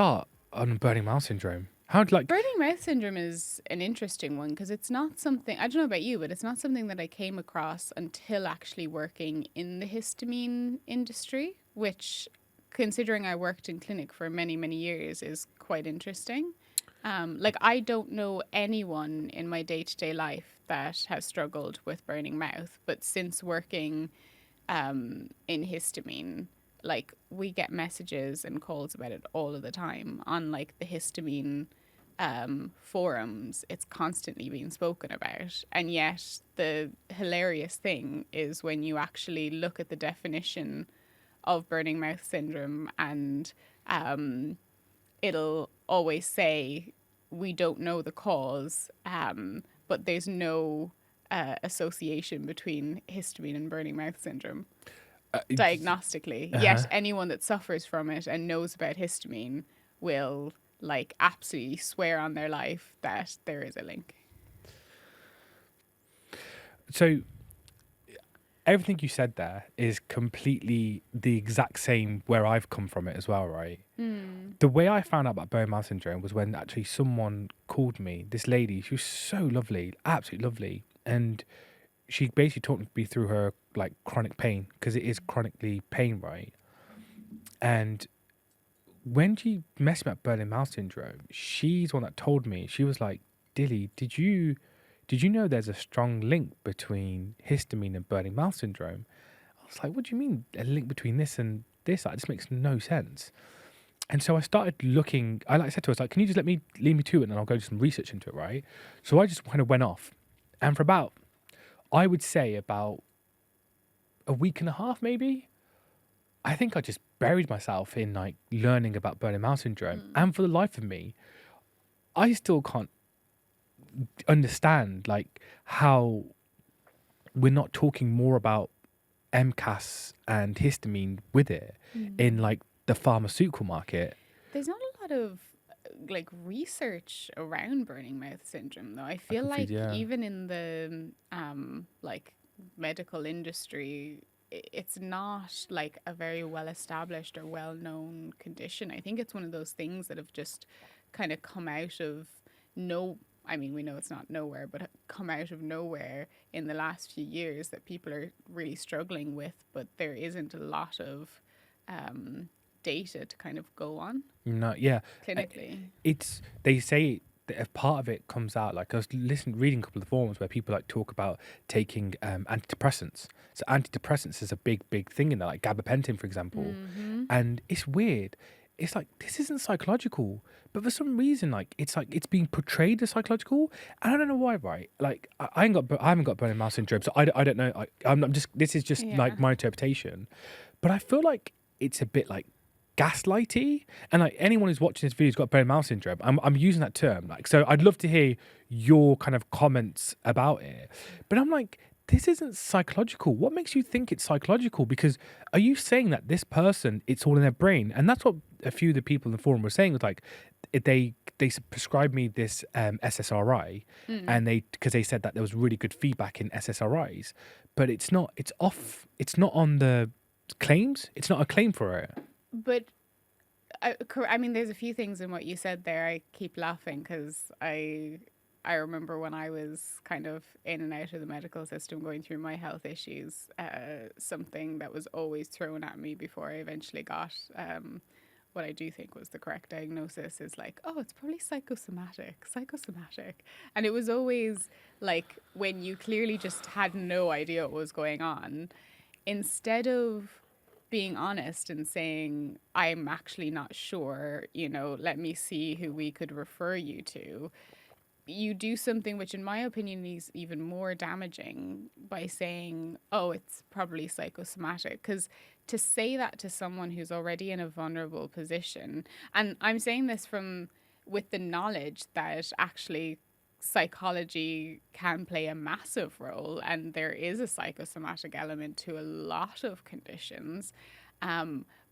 start on burning mouth syndrome? How like Burning mouth syndrome is an interesting one because it's not something, I don't know about you, but it's not something that I came across until actually working in the histamine industry, which, considering I worked in clinic for many, many years, is quite interesting. Like, I don't know anyone in my day to day life that has struggled with burning mouth, but since working in histamine, like, we get messages and calls about it all of the time on like the histamine forums. It's constantly being spoken about. And yet, the hilarious thing is when you actually look at the definition of burning mouth syndrome, and it'll always say, we don't know the cause, but there's no association between histamine and burning mouth syndrome diagnostically. Yet anyone that suffers from it and knows about histamine will like absolutely swear on their life that there is a link. so everything you said there is completely the exact same where I've come from it as well, right? The way I found out about burning mouth syndrome was when actually someone called me, this lady, she was so lovely, absolutely lovely, and she basically talked me through her like chronic pain, because it is chronically pain, right? And when she messaged me about burning mouth syndrome, she's the one that told me. She was like, Dilly, did you know there's a strong link between histamine and burning mouth syndrome? I was like, what do you mean a link between this and this? Like, this makes no sense. And so I started looking. I said to her, I was like, can you just lead me to it, and I'll go do some research into it, right? So I just kind of went off, and for about, I would say about a week and a half, maybe, I think I just buried myself in like learning about burning mouth syndrome. And for the life of me, I still can't understand like how we're not talking more about MCAS and histamine with it in like the pharmaceutical market. There's not a lot of like research around burning mouth syndrome though. I feel like Yeah. even in the like medical industry, it's not like a very well established or well known condition. I think it's one of those things that have just kind of come out of no, I mean, we know it's not nowhere, but come out of nowhere in the last few years that people are really struggling with, but there isn't a lot of data to kind of go on No, yeah. clinically. It's, they say that if part of it comes out, like I was reading a couple of forums where people like talk about taking antidepressants. So antidepressants is a big thing in there, like gabapentin, for example. And it's weird. It's like, this isn't psychological, but for some reason, like it's being portrayed as psychological, and I don't know why. Right? Like I haven't got burning mouth syndrome, so I don't know. I'm just, this is just like my interpretation, but I feel like it's a bit like gaslighty, and like anyone who's watching this video's got burning mouth syndrome. I'm using that term, like, so I'd love to hear your kind of comments about it. But I'm like, this isn't psychological. What makes you think it's psychological? Because are you saying that this person, it's all in their brain? And that's what a few of the people in the forum were saying, was like, they prescribed me this SSRI, and because they said that there was really good feedback in SSRIs, but it's not on the claims. It's not a claim for it. But I mean, there's a few things in what you said there. I keep laughing because I remember when I was kind of in and out of the medical system going through my health issues, something that was always thrown at me before I eventually got what I do think was the correct diagnosis is like, oh, it's probably psychosomatic. And it was always like, when you clearly just had no idea what was going on, instead of being honest and saying, I'm actually not sure, let me see who we could refer you to, you do something which, in my opinion, is even more damaging by saying, oh, it's probably psychosomatic. Because to say that to someone who's already in a vulnerable position, and I'm saying this with the knowledge that actually psychology can play a massive role and there is a psychosomatic element to a lot of conditions.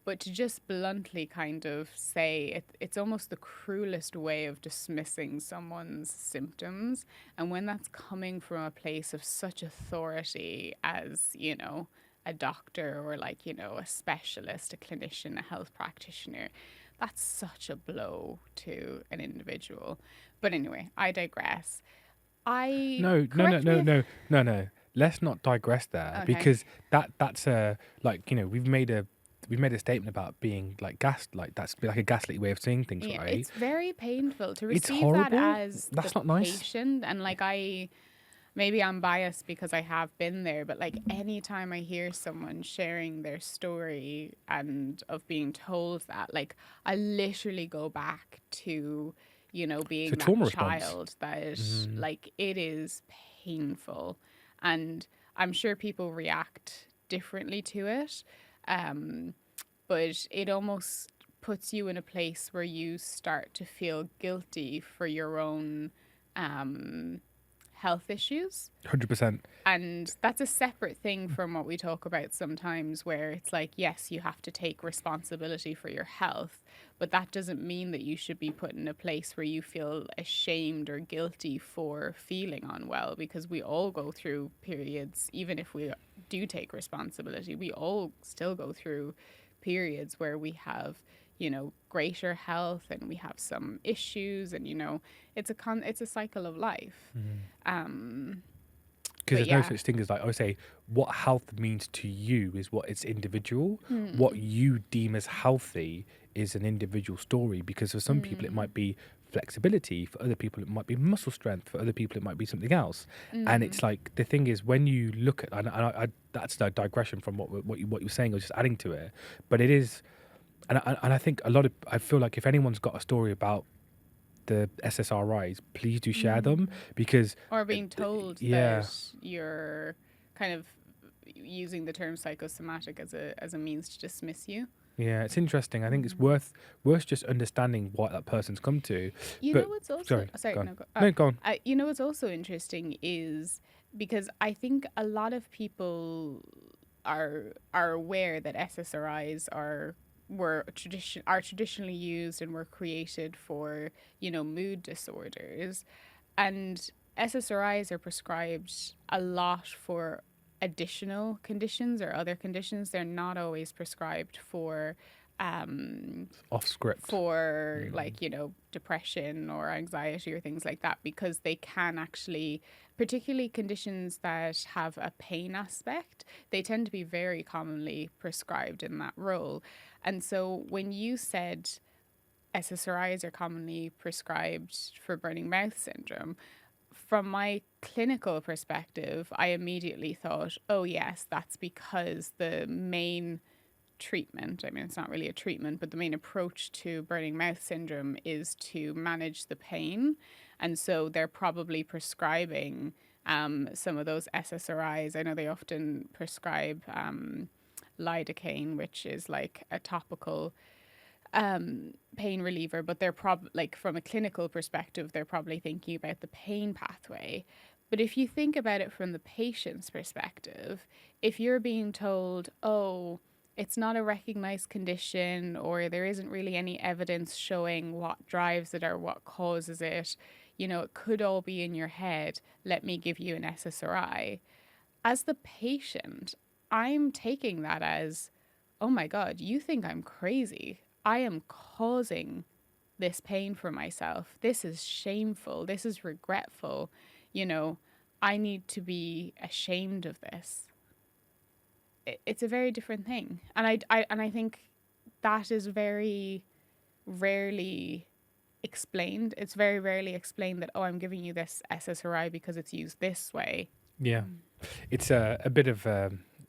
But to just bluntly kind of say it's almost the cruelest way of dismissing someone's symptoms. And when that's coming from a place of such authority as, a doctor or like, a specialist, a clinician, a health practitioner, That's such a blow to an individual. But anyway, I digress. I No, no, no, correct me no, if no, no, no. Let's not digress there, okay. because that's a, like, we've made a statement about being like gas, like that's like a gaslight way of saying things, Yeah, right? it's very painful to It's receive that horrible. as the That's not nice. patient. And like, maybe I'm biased because I have been there, but like anytime I hear someone sharing their story and of being told that, like I literally go back to, It's a being that trauma response. child that like it is painful. And I'm sure people react differently to it. Um, but it almost puts you in a place where you start to feel guilty for your own um, health issues. 100%. And that's a separate thing from what we talk about sometimes, where it's like, yes, you have to take responsibility for your health, but that doesn't mean that you should be put in a place where you feel ashamed or guilty for feeling unwell, because we all go through periods, even if we do take responsibility, we all still go through periods where we have greater health and we have some issues, and it's a cycle of life. um Because but there's no yeah. such thing as, like I would say, what health means to you is what it's individual. What Mm. you deem as healthy is an individual story, because for some people it Mm. might be flexibility, for other people it might be muscle strength, for other people it might be something else. And Mm. it's like, the thing is, when you look at, and I that's the digression from what you were saying, or just adding to it, but it is, and I think I feel like if anyone's got a story about the SSRIs, please do share them, Mm. because Or being told yeah. that you're kind of using the term psychosomatic as a means to dismiss you. Yeah, it's interesting. I think it's Mm. worth just understanding what that person's come to. You know But what's also sorry, sorry go on. no go, No, go on. what's also interesting is because I think a lot of people are aware that SSRIs are traditionally used and were created for mood disorders. And SSRIs are prescribed a lot for additional conditions or other conditions. They're not always prescribed um, Off script. for like depression or anxiety or things like that, because they can actually, particularly conditions that have a pain aspect, they tend to be very commonly prescribed in that role. And so when you said SSRIs are commonly prescribed for burning mouth syndrome, from my clinical perspective, I immediately thought, oh, yes, that's because the main treatment, I mean, it's not really a treatment, but the main approach to burning mouth syndrome is to manage the pain. And so they're probably prescribing some of those SSRIs. I know they often prescribe lidocaine, which is like a topical pain reliever, but they're like from a clinical perspective, they're probably thinking about the pain pathway. But if you think about it from the patient's perspective, if you're being told, oh, it's not a recognized condition, or there isn't really any evidence showing what drives it or what causes it, it could all be in your head. Let me give you an SSRI. As the patient, I'm taking that as, oh my God, you think I'm crazy. I am causing this pain for myself. This is shameful. This is regretful. You know, I need to be ashamed of this. It's a very different thing. And I think that is very rarely explained. It's very rarely explained that, oh, I'm giving you this SSRI because it's used this way. Yeah, it's a bit of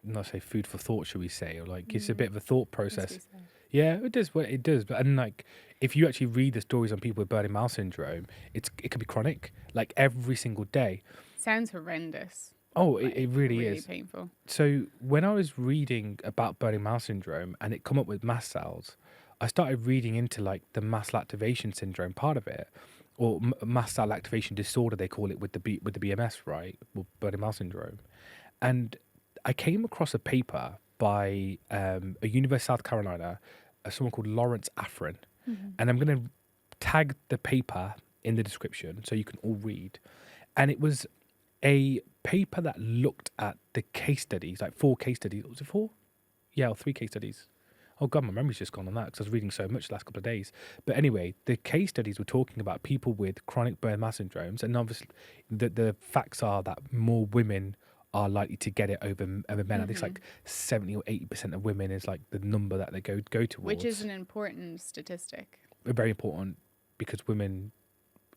not say food for thought, should we say, or like it's a bit of a thought Must be process. said. Yeah, it does what it does. But and like, if you actually read the stories on people with burning mouth syndrome, it could be chronic, like every single day. Sounds horrendous. Oh, Like it really really is. painful. So when I was reading about burning mouth syndrome and it come up with mast cells, I started reading into like the mast cell activation syndrome part of it, or mast cell activation disorder they call it with with the BMS, right? Or burning mouth syndrome. And I came across a paper by a University of South Carolina, someone called Lawrence Afrin, and I'm going to tag the paper in the description so you can all read. And it was a paper that looked at the case studies, like 4 case studies. Was it 4? Yeah, or 3 case studies. Oh God, my memory's just gone on that because I was reading so much the last couple of days. But anyway, the case studies were talking about people with chronic burn mass syndromes, and obviously the facts are that more women are likely to get it over men. I think it's like 70 or 80% of women is like the number that they go towards. Which is an important statistic. Very important, because women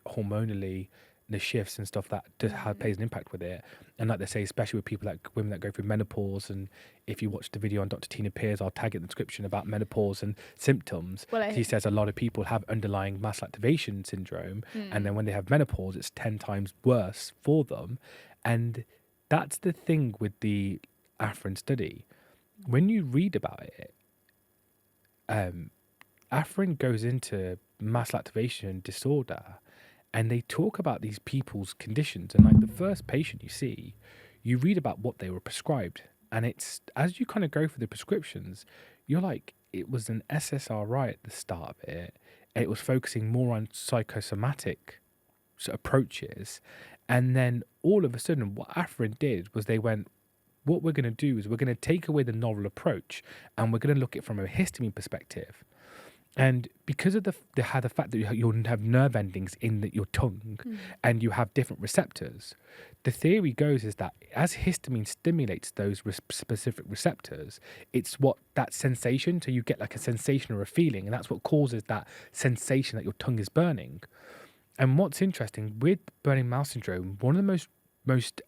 hormonally, the shifts and stuff that does have plays an impact with it. And like they say, especially with people like women that go through menopause, and if you watch the video on Dr. Tina Pierce, I'll tag it in the description about menopause and symptoms. Well, He says a lot of people have underlying mast cell activation syndrome, and then when they have menopause, it's 10 times worse for them. And that's the thing with the Afrin study. When you read about it, Afrin goes into mast cell activation disorder, and they talk about these people's conditions. And like the first patient you see, you read about what they were prescribed. And it's, as you kind of go through the prescriptions, you're like, it was an SSRI at the start of it. It was focusing more on psychosomatic approaches. And then all of a sudden, what Afrin did was they went, what we're going to do is we're going to take away the novel approach, and we're going to look at it from a histamine perspective. And because of the fact that you have nerve endings in your tongue, and you have different receptors, the theory goes is that as histamine stimulates those specific receptors, it's what that sensation, so you get like a sensation or a feeling, and that's what causes that sensation that your tongue is burning. And what's interesting with burning mouth syndrome, one of the most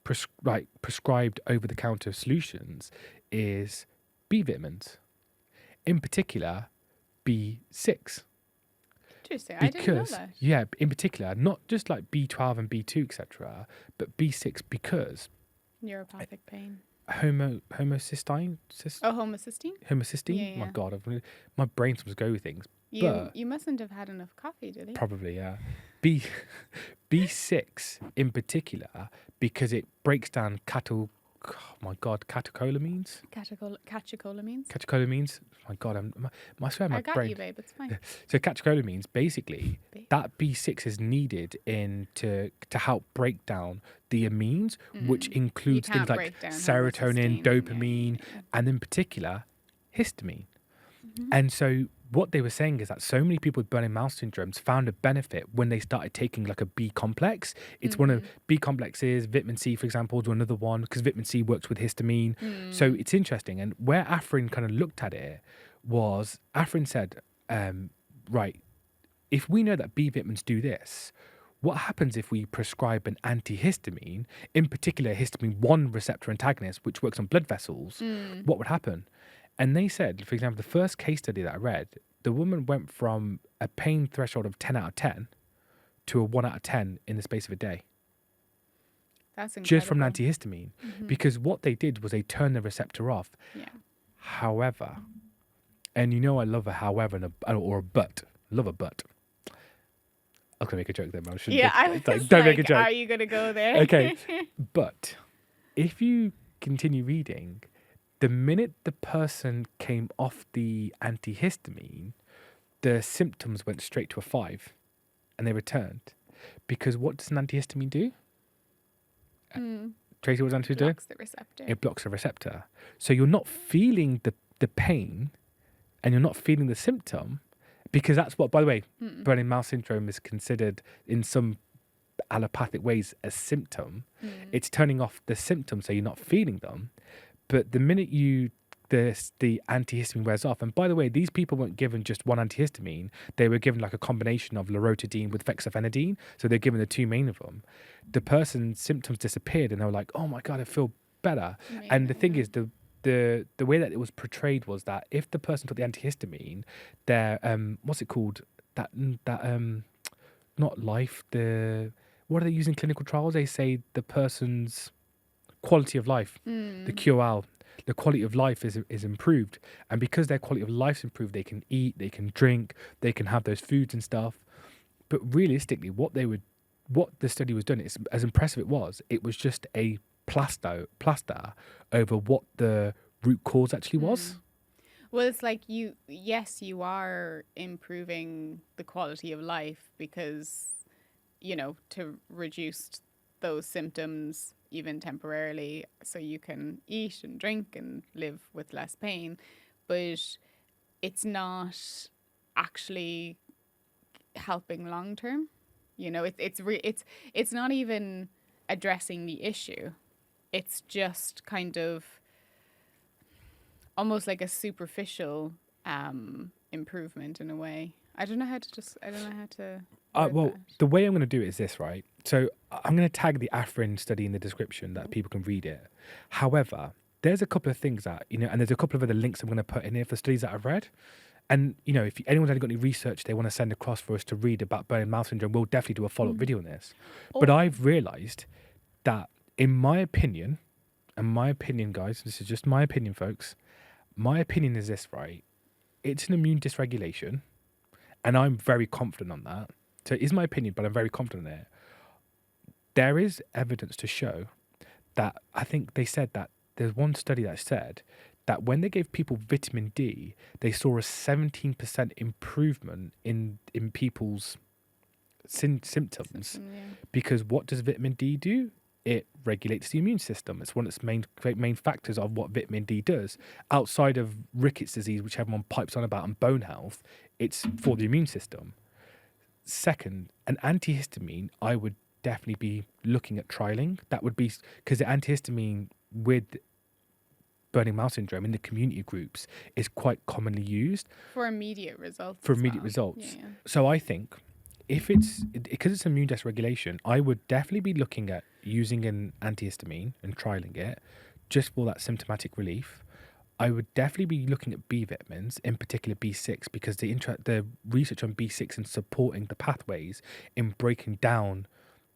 prescribed over-the-counter solutions is B vitamins. In particular, B6. Interesting. I didn't know that. Yeah, in particular, not just like B12 and B2, etc., but B6 because Neuropathic pain. homocysteine. Homocysteine? Homocysteine. Yeah, My yeah. God, my brain sometimes go with things. You mustn't have had enough coffee, did you? Probably, yeah. B6 in particular because it breaks down catecholamines. Catecholamines. Catecholamines. My God, I swear my I got brain. you, babe. It's fine. So catecholamines, basically, that B6 is needed to help break down the amines, which includes things like serotonin, dopamine, and in particular, histamine. And so what they were saying is that so many people with burning mouth syndromes found a benefit when they started taking like a B complex. It's one of B complexes, vitamin C, for example, to another one, because vitamin C works with histamine. So it's interesting. And where Afrin kind of looked at it was, Afrin said, right, if we know that B vitamins do this, what happens if we prescribe an antihistamine, in particular histamine 1 receptor antagonist, which works on blood vessels? What would happen? And they said, for example, the first case study that I read, the woman went from a pain threshold of 10 out of 10 to a 1 out of 10 in the space of a day. That's incredible. Just from an antihistamine. Because what they did was they turned the receptor off. Yeah. However, and you know I love a however or a but. I love a but. I was going to make a joke there, but I shouldn't. Yeah, I was don't make a joke. Are you going to go there? Okay. But if you continue reading, the minute the person came off the antihistamine, the symptoms went straight to a 5 and they returned. Because what does an antihistamine do? Tracy, what does antihistamine do? It blocks the receptor. It blocks the receptor. So you're not feeling the pain and you're not feeling the symptom, because that's what, by the way, burning mouth syndrome is considered in some allopathic ways a symptom. It's turning off the symptoms so you're not feeling them. But the minute the antihistamine wears off, and by the way, these people weren't given just one antihistamine. They were given like a combination of laurotidine with fexofenadine. So they're given the two main of them. The person's symptoms disappeared and they were like, oh my God, I feel better. Amazing. And the thing is, the way that it was portrayed was that if the person took the antihistamine, their, what's it called? Not life, what are they using in clinical trials? They say the person's quality of life, the QOL, the quality of life is improved. And because their quality of life's improved, they can eat, they can drink, they can have those foods and stuff. But realistically, what the study was done, is as impressive it was just a plaster over what the root cause actually was. Well, it's like you are improving the quality of life because, to reduce those symptoms even temporarily, so you can eat and drink and live with less pain. but it's not actually helping long term. You know, it's not even addressing the issue. It's just kind of almost like a superficial improvement in a way. I don't know how to word Well, that. the way I'm going to do it is this, right? So I'm going to tag the Afrin study in the description that people can read it. However, there's a couple of things that, and there's a couple of other links I'm going to put in here for studies that I've read. And, if anyone's got any research they want to send across for us to read about burning mouth syndrome, we'll definitely do a follow-up video on this. But I've realised that, in my opinion, guys, this is just my opinion, folks, my opinion is this, right? It's an immune dysregulation, and I'm very confident on that. So it is my opinion, but I'm very confident in it. There is evidence to show that, I think they said that there's one study that said that when they gave people vitamin D, they saw a 17% improvement in people's symptoms. Because what does vitamin D do? It regulates the immune system. It's one of its main factors of what vitamin D does. Outside of rickets disease, which everyone pipes on about, and bone health, it's for the immune system. Second, an antihistamine, I would definitely be looking at trialing. That would be because the antihistamine with burning mouth syndrome in the community groups is quite commonly used for immediate results. Yeah. So I think if because it's immune dysregulation, I would definitely be looking at using an antihistamine and trialing it just for that symptomatic relief. I would definitely be looking at B vitamins, in particular B6, because the research on B6 and supporting the pathways in breaking down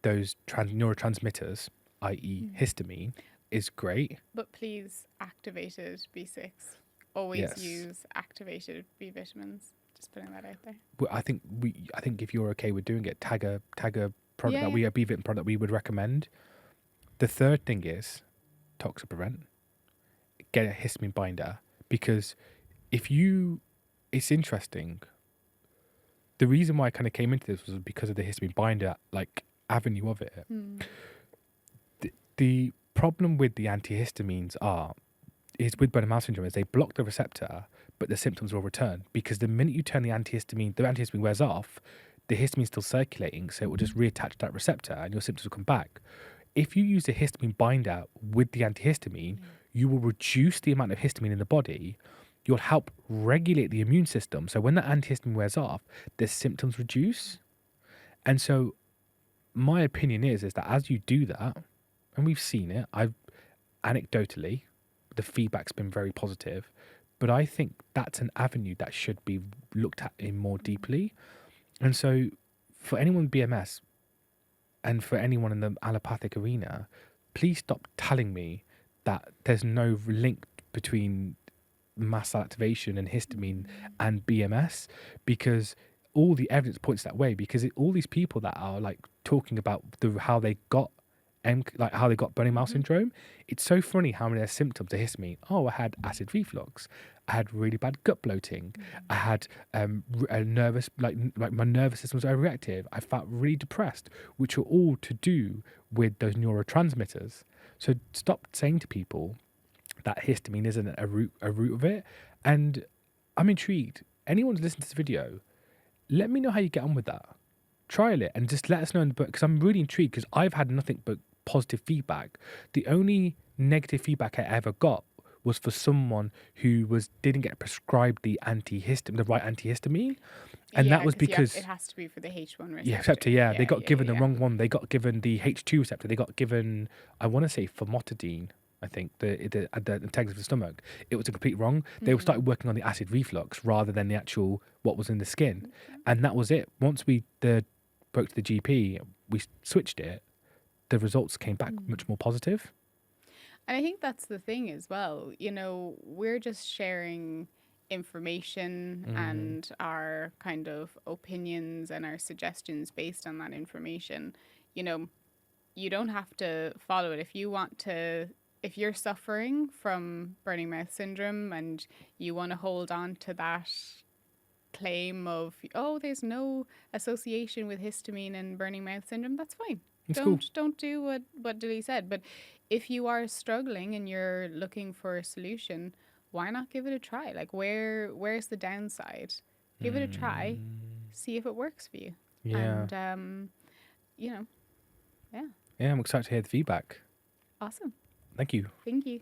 those neurotransmitters, i.e. histamine, is great. But please, activated B6. Always use activated B vitamins. Just putting that out there. Well, I think if you're okay with doing it, tag a product a B vitamin product we would recommend. The third thing is Toxaprevent. Get a histamine binder, because it's interesting. The reason why I kind of came into this was because of the histamine binder avenue of it. The problem with the antihistamines is with burning mouth syndrome is they block the receptor, but the symptoms will return, because the minute you turn the antihistamine wears off, the histamine's still circulating, so it will just reattach to that receptor and your symptoms will come back. If you use a histamine binder with the antihistamine, you will reduce the amount of histamine in the body. You'll help regulate the immune system. So when the antihistamine wears off, the symptoms reduce. And so my opinion is that as you do that, and we've seen it, anecdotally, the feedback's been very positive, but I think that's an avenue that should be looked at in more deeply. And so for anyone with BMS and for anyone in the allopathic arena, please stop telling me that there's no link between mast cell activation and histamine and BMS, because all the evidence points that way. Because all these people that are talking about how they got burning mouth syndrome, it's so funny how many of their symptoms are histamine. Oh, I had acid reflux. I had really bad gut bloating. I had a nervous, my nervous system was overreactive. I felt really depressed, which are all to do with those neurotransmitters. So stop saying to people that histamine isn't a root of it. And I'm intrigued. Anyone who's listening to this video, let me know how you get on with that. Trial it and just let us know in the book, because I'm really intrigued, because I've had nothing but positive feedback. The only negative feedback I ever got was for someone who didn't get prescribed the right antihistamine, and that was because it has to be for the H1 receptor. Yeah, receptor. Yeah, they got given the wrong one. They got given the H2 receptor. They got given, I want to say, famotidine. I think the integrity of the stomach. It was completely wrong. They started working on the acid reflux rather than the actual what was in the skin, and that was it. Once we spoke to the GP, we switched it. The results came back much more positive. And I think that's the thing as well. We're just sharing information and our kind of opinions and our suggestions based on that information. You don't have to follow it. If you're suffering from burning mouth syndrome and you want to hold on to that claim of, there's no association with histamine and burning mouth syndrome, that's fine. Don't do what Dilly said. But if you are struggling and you're looking for a solution, why not give it a try? Like, where's the downside? Give it a try, see if it works for you. Yeah. And you know, yeah, Yeah, I'm excited to hear the feedback. awesome. Thank you. Thank you.